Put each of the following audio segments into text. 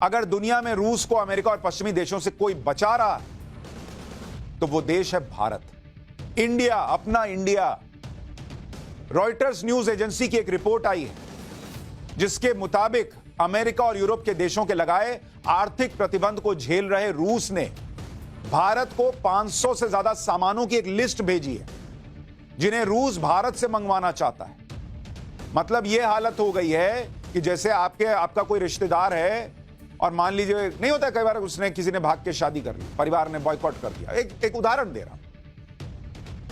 अगर दुनिया में रूस को अमेरिका और पश्चिमी देशों से कोई बचा रहा है तो वो देश है भारत, इंडिया, अपना इंडिया। रॉयटर्स न्यूज एजेंसी की एक रिपोर्ट आई है जिसके मुताबिक अमेरिका और यूरोप के देशों के लगाए आर्थिक प्रतिबंध को झेल रहे रूस ने भारत को 500 से ज्यादा सामानों की एक लिस्ट भेजी है जिन्हें रूस भारत से मंगवाना चाहता है। मतलब यह हालत हो गई है कि जैसे आपका कोई रिश्तेदार है और मान लीजिए, नहीं होता कई बार, उसने किसी ने भाग के शादी कर ली, परिवार ने बॉयकॉट कर दिया। एक उदाहरण दे रहा हूं।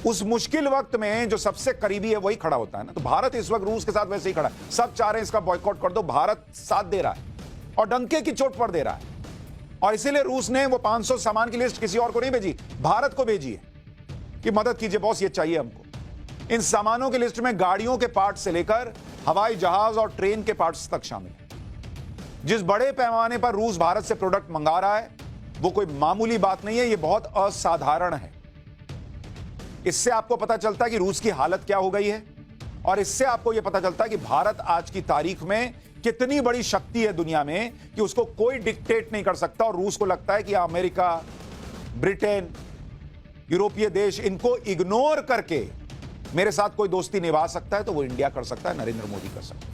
उस मुश्किल वक्त में जो सबसे करीबी है वही खड़ा होता है ना। तो भारत इस वक्त रूस के साथ वैसे ही खड़ा है। सब चाह रहे हैं इसका बॉयकॉट कर दो, भारत साथ दे रहा है और डंके की चोट पर दे रहा है। और इसीलिए रूस ने वो 500 सामान की लिस्ट किसी और को नहीं भेजी, भारत को भेजी है कि मदद कीजिए बॉस, ये चाहिए हमको। इन सामानों की लिस्ट में गाड़ियों के पार्ट्स से लेकर हवाई जहाज और ट्रेन के पार्ट्स तक शामिल है। जिस बड़े पैमाने पर रूस भारत से प्रोडक्ट मंगा रहा है वो कोई मामूली बात नहीं है, ये बहुत असाधारण है। इससे आपको पता चलता है कि रूस की हालत क्या हो गई है और इससे आपको यह पता चलता है कि भारत आज की तारीख में कितनी बड़ी शक्ति है दुनिया में कि उसको कोई डिक्टेट नहीं कर सकता। और रूस को लगता है कि अमेरिका, ब्रिटेन, यूरोपीय देश, इनको इग्नोर करके मेरे साथ कोई दोस्ती निभा सकता है तो वो इंडिया कर सकता है, नरेंद्र मोदी कर सकता है।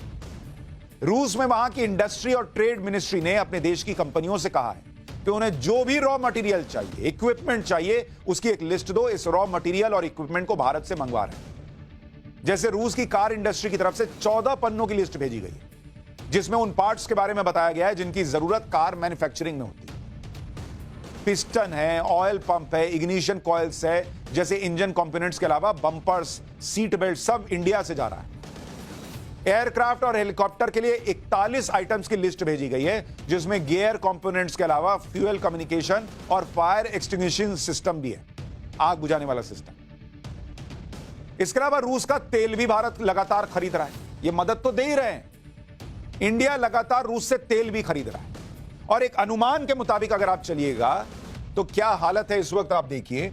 रूस में वहां की इंडस्ट्री और ट्रेड मिनिस्ट्री ने अपने देश की कंपनियों से कहा है कि उन्हें जो भी रॉ मटेरियल चाहिए, इक्विपमेंट चाहिए, उसकी एक लिस्ट दो। इस रॉ मटेरियल और इक्विपमेंट को भारत से मंगवा रहे हैं। जैसे रूस की कार इंडस्ट्री की तरफ से 14 पन्नों की लिस्ट भेजी गई है जिसमें उन पार्ट्स के बारे में बताया गया है जिनकी जरूरत कार मैन्युफैक्चरिंग में होती है। पिस्टन है, ऑयल पंप है, इग्निशन कॉइल्स है, जैसे इंजन कंपोनेंट्स के अलावा बंपर्स, सीट बेल्ट, सब इंडिया से जा रहा है। एयरक्राफ्ट और हेलीकॉप्टर के लिए 41 आइटम्स की लिस्ट भेजी गई है जिसमें गियर कंपोनेंट्स के अलावा फ्यूल, कम्युनिकेशन और फायर एक्सटिंग्विशिंग सिस्टम भी है, आग बुझाने वाला सिस्टम। इसके अलावा रूस का तेल भी भारत लगातार खरीद रहा है। ये मदद तो दे ही रहे हैं, इंडिया लगातार रूस से तेल भी खरीद रहा है। और एक अनुमान के मुताबिक अगर आप चलिएगा तो क्या हालत है इस वक्त आप देखिए।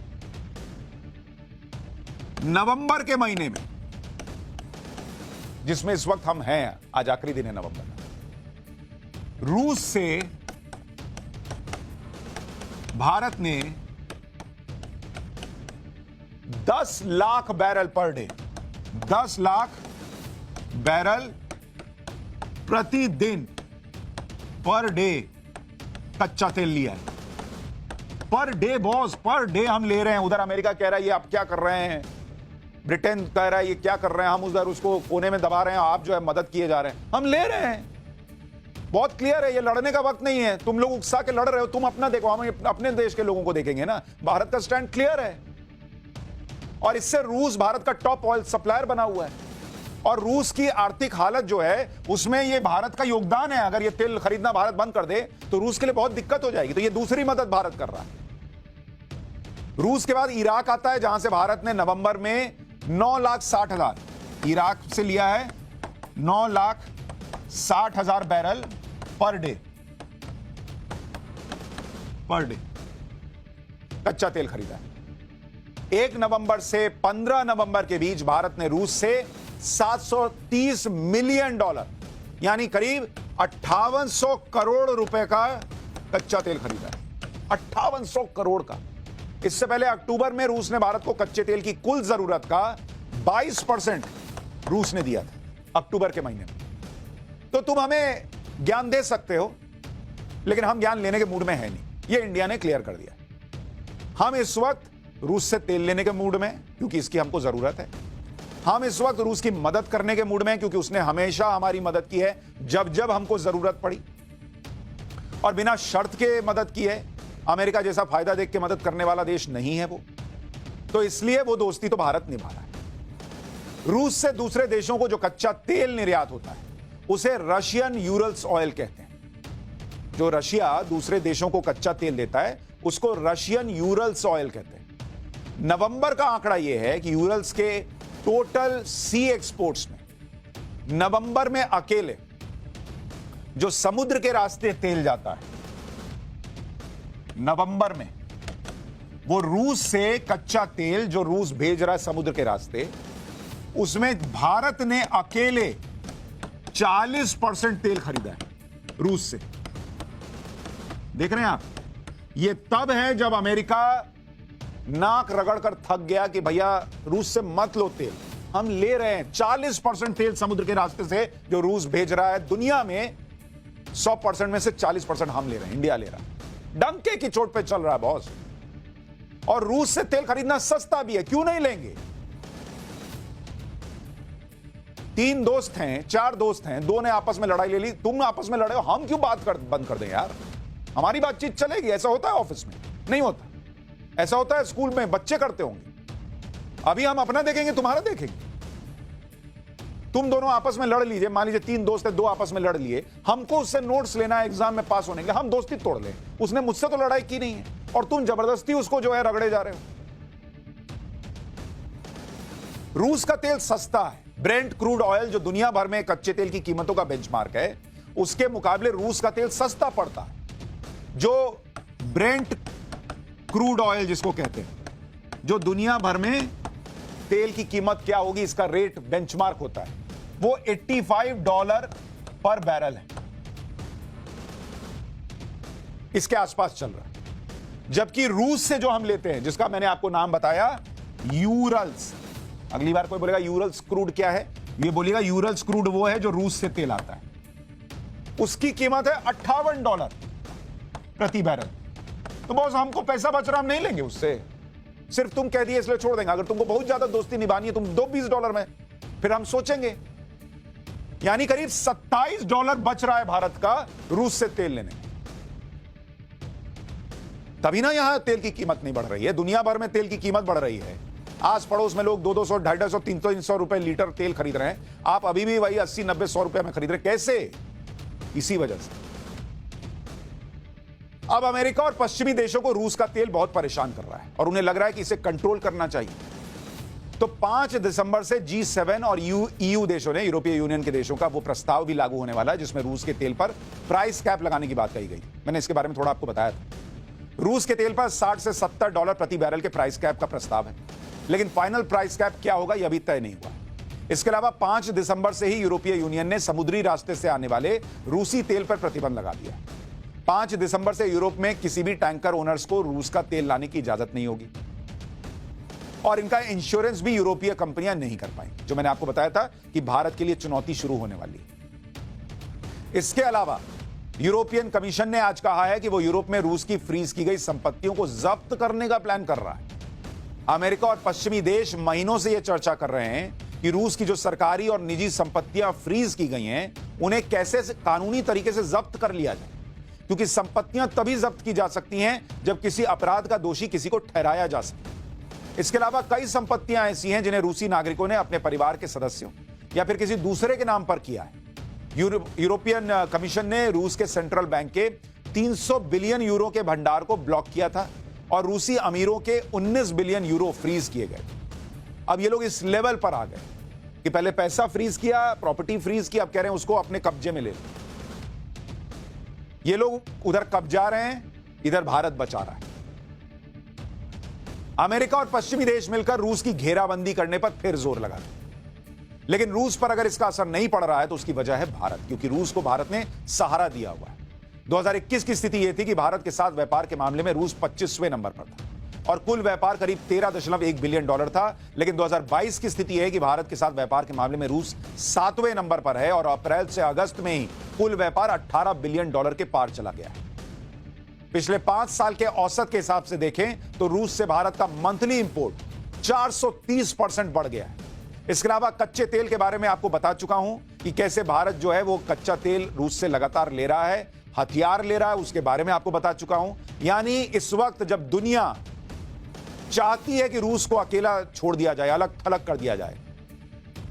नवंबर के महीने में, जिसमें इस वक्त हम हैं, आज आखिरी दिन है नवंबर, रूस से भारत ने 10 lakh barrel per day, 10 lakh barrel प्रतिदिन, पर डे कच्चा तेल लिया है। Per day boss, per day हम ले रहे हैं। उधर अमेरिका कह रहा है ये आप क्या कर रहे हैं, ब्रिटेन कह रहा है ये क्या कर रहे हैं, हम उधर उसको कोने में दबा रहे हैं, आप जो है मदद किए जा रहे हैं। हम ले रहे हैं, बहुत क्लियर है, ये लड़ने का वक्त नहीं है। तुम लोग उकसा के लड़ रहे हो, तुम अपना देखो, हम अपने देश के लोगों को देखेंगे ना। भारत का स्टैंड क्लियर है और इससे रूस भारत का टॉप ऑयल सप्लायर बना हुआ है और रूस की आर्थिक हालत जो है उसमें ये भारत का योगदान है। अगर ये तेल खरीदना भारत बंद कर दे तो रूस के लिए बहुत दिक्कत हो जाएगी। तो ये दूसरी मदद भारत कर रहा है। रूस के बाद इराक आता है जहां से भारत ने नवंबर में 9,60,000 इराक से लिया है, 9,60,000 बैरल पर डे कच्चा तेल खरीदा है। 1 नवंबर से 15 नवंबर के बीच भारत ने रूस से $730 मिलियन यानी करीब 5800 करोड़ रुपए का कच्चा तेल खरीदा है। 5800 करोड़ का। इससे पहले अक्टूबर में रूस ने भारत को कच्चे तेल की कुल जरूरत का 22% रूस ने दिया था, अक्टूबर के महीने में। तो तुम हमें ज्ञान दे सकते हो लेकिन हम ज्ञान लेने के मूड में है नहीं, ये इंडिया ने क्लियर कर दिया। हम इस वक्त रूस से तेल लेने के मूड में क्योंकि इसकी हमको जरूरत है। हम इस वक्त रूस की मदद करने के मूड में क्योंकि उसने हमेशा हमारी मदद की है जब जब हमको जरूरत पड़ी और बिना शर्त के मदद की है। अमेरिका जैसा फायदा देख के मदद करने वाला देश नहीं है वो, तो इसलिए वो दोस्ती तो भारत निभा रहा है। रूस से दूसरे देशों को जो कच्चा तेल निर्यात होता है उसे रशियन यूरल्स ऑयल कहते हैं। जो रशिया दूसरे देशों को कच्चा तेल देता है उसको रशियन यूरल्स ऑयल कहते हैं। नवंबर का आंकड़ा यह है कि यूरल्स के टोटल सी एक्सपोर्ट्स में नवंबर में अकेले जो समुद्र के रास्ते तेल जाता है, नवंबर में वो रूस से कच्चा तेल जो रूस भेज रहा है समुद्र के रास्ते, उसमें भारत ने अकेले 40% तेल खरीदा है रूस से। देख रहे हैं आप, ये तब है जब अमेरिका नाक रगड़कर थक गया कि भैया रूस से मत लो तेल, हम ले रहे हैं 40% तेल समुद्र के रास्ते से जो रूस भेज रहा है। दुनिया में 100% में से 40% हम ले रहे हैं, इंडिया ले रहा है। डंके की चोट पे चल रहा है बॉस। और रूस से तेल खरीदना सस्ता भी है, क्यों नहीं लेंगे? 3 दोस्त हैं, 4 दोस्त हैं, 2 ने आपस में लड़ाई ले ली, तुम आपस में लड़े हो, हम क्यों बंद कर दें यार? हमारी बातचीत चलेगी। ऐसा होता है ऑफिस में? नहीं होता। ऐसा होता है स्कूल में, बच्चे करते होंगे। अभी हम अपना देखेंगे, तुम्हारा देखेंगे। तुम दोनों आपस में लड़ लीजिए, मान लीजिए 3 दोस्त है, 2 आपस में लड़ लिए, हमको उससे नोट्स लेना है एग्जाम में पास होने के लिए, हम दोस्ती तोड़ लें। उसने मुझसे तो लड़ाई की नहीं है और तुम जबरदस्ती उसको जो है रगड़े जा रहे हो। रूस का तेल सस्ता है। ब्रेंट क्रूड ऑयल जो दुनिया भर में कच्चे तेल की कीमतों का बेंचमार्क है, उसके मुकाबले रूस का तेल सस्ता पड़ता है। जो ब्रेंट क्रूड ऑयल जिसको कहते हैं, जो दुनिया भर में तेल की कीमत क्या होगी इसका रेट बेंचमार्क होता है, वो $85 पर बैरल है, इसके आसपास चल रहा है। जबकि रूस से जो हम लेते हैं, जिसका मैंने आपको नाम बताया, यूरल्स, अगली बार कोई बोलेगा यूरल्स क्रूड क्या है, ये बोलेगा यूरल्स क्रूड वो है जो रूस से तेल आता है, उसकी कीमत है $58 प्रति बैरल। तो बॉस हमको पैसा बच रहा, हम नहीं लेंगे उससे। सिर्फ तुम कह दिए इसलिए छोड़ देंगे। अगर तुमको बहुत ज्यादा दोस्ती निभानी है, तुम दो $20 में, फिर हम सोचेंगे। यानी करीब $27 बच रहा है भारत का रूस से तेल लेने। तभी ना यहां तेल की कीमत नहीं बढ़ रही है। दुनिया भर में तेल की कीमत बढ़ रही है। आस पड़ोस में लोग 200, 250, 300 रुपए लीटर तेल खरीद रहे हैं, आप अभी भी वही 80, 90, 100 रुपए में खरीद रहे हैं। कैसे? इसी वजह से। अब अमेरिका और पश्चिमी देशों को रूस का तेल बहुत परेशान कर रहा है और उन्हें लग रहा है कि इसे कंट्रोल करना चाहिए। तो 5 दिसंबर से G7 और EU देशों ने, यूरोपीय यूनियन के देशों का वो प्रस्ताव भी लागू होने वाला है जिसमें रूस के तेल पर प्राइस कैप लगाने की बात कही गई। मैंने इसके बारे में थोड़ा आपको बताया था। रूस के तेल पर $60 से $70 प्रति बैरल के प्राइस कैप का प्रस्ताव है, लेकिन फाइनल प्राइस कैप क्या होगा यह अभी तय नहीं हुआ। इसके अलावा 5 दिसंबर से ही यूरोपीय यूनियन ने समुद्री रास्ते से आने वाले रूसी तेल पर प्रतिबंध लगा दिया। 5 दिसंबर से यूरोप में किसी भी टैंकर ओनर्स को रूस का तेल लाने की इजाजत नहीं होगी और इनका इंश्योरेंस भी यूरोपीय कंपनियां नहीं कर पाएंगी, जो मैंने आपको बताया था कि भारत के लिए चुनौती शुरू होने वाली है। इसके अलावा यूरोपियन कमीशन ने आज कहा है कि वो यूरोप में रूस की फ्रीज की गई संपत्तियों को जब्त करने का प्लान कर रहा है। अमेरिका और पश्चिमी देश महीनों से यह चर्चा कर रहे हैं कि रूस की जो सरकारी और निजी संपत्तियां फ्रीज की गई हैं, उन्हें कैसे कानूनी तरीके से जब्त कर लिया जाए, क्योंकि संपत्तियां तभी जब्त की जा सकती हैं जब किसी अपराध का दोषी किसी को ठहराया जा सके। इसके अलावा कई संपत्तियां ऐसी हैं जिन्हें रूसी नागरिकों ने अपने परिवार के सदस्यों या फिर किसी दूसरे के नाम पर किया है। यूरोपियन कमीशन ने रूस के सेंट्रल बैंक के 300 बिलियन यूरो के भंडार को ब्लॉक किया था और रूसी अमीरों के 19 बिलियन यूरो फ्रीज किए गए। अब ये लोग इस लेवल पर आ गए कि पहले पैसा फ्रीज किया, प्रॉपर्टी फ्रीज की, अब कह रहे हैं उसको अपने कब्जे में ले लो। ये लोग उधर कब्जा रहे हैं, इधर भारत बचा रहा है। अमेरिका और पश्चिमी देश मिलकर रूस की घेराबंदी करने पर फिर जोर लगा रहे हैं। लेकिन रूस पर अगर इसका असर नहीं पड़ रहा है तो उसकी वजह है भारत, क्योंकि रूस को भारत ने सहारा दिया हुआ है। 2021 की स्थिति यह थी कि भारत के साथ व्यापार के मामले में रूस 25वें नंबर पर था और कुल व्यापार करीब $13.1 बिलियन था। लेकिन 2022 की स्थिति है कि भारत के साथ व्यापार के मामले में रूस 7वें नंबर पर है और अप्रैल से अगस्त में ही कुल व्यापार $18 बिलियन के पार चला गया है। पिछले 5 साल के औसत के हिसाब से देखें तो रूस से भारत का मंथली इंपोर्ट 430% बढ़ गया है। इसके अलावा कच्चे तेल के बारे में आपको बता चुका हूं कि कैसे भारत जो है वो कच्चा तेल रूस से लगातार ले रहा है, हथियार ले रहा है, उसके बारे में आपको बता चुका हूं। यानी इस वक्त जब दुनिया चाहती है कि रूस को अकेला छोड़ दिया जाए, अलग थलग कर दिया जाए,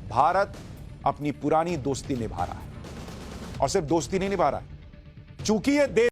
भारत अपनी पुरानी दोस्ती निभा रहा है और सिर्फ दोस्ती नहीं निभा रहा है, चूंकि ये देश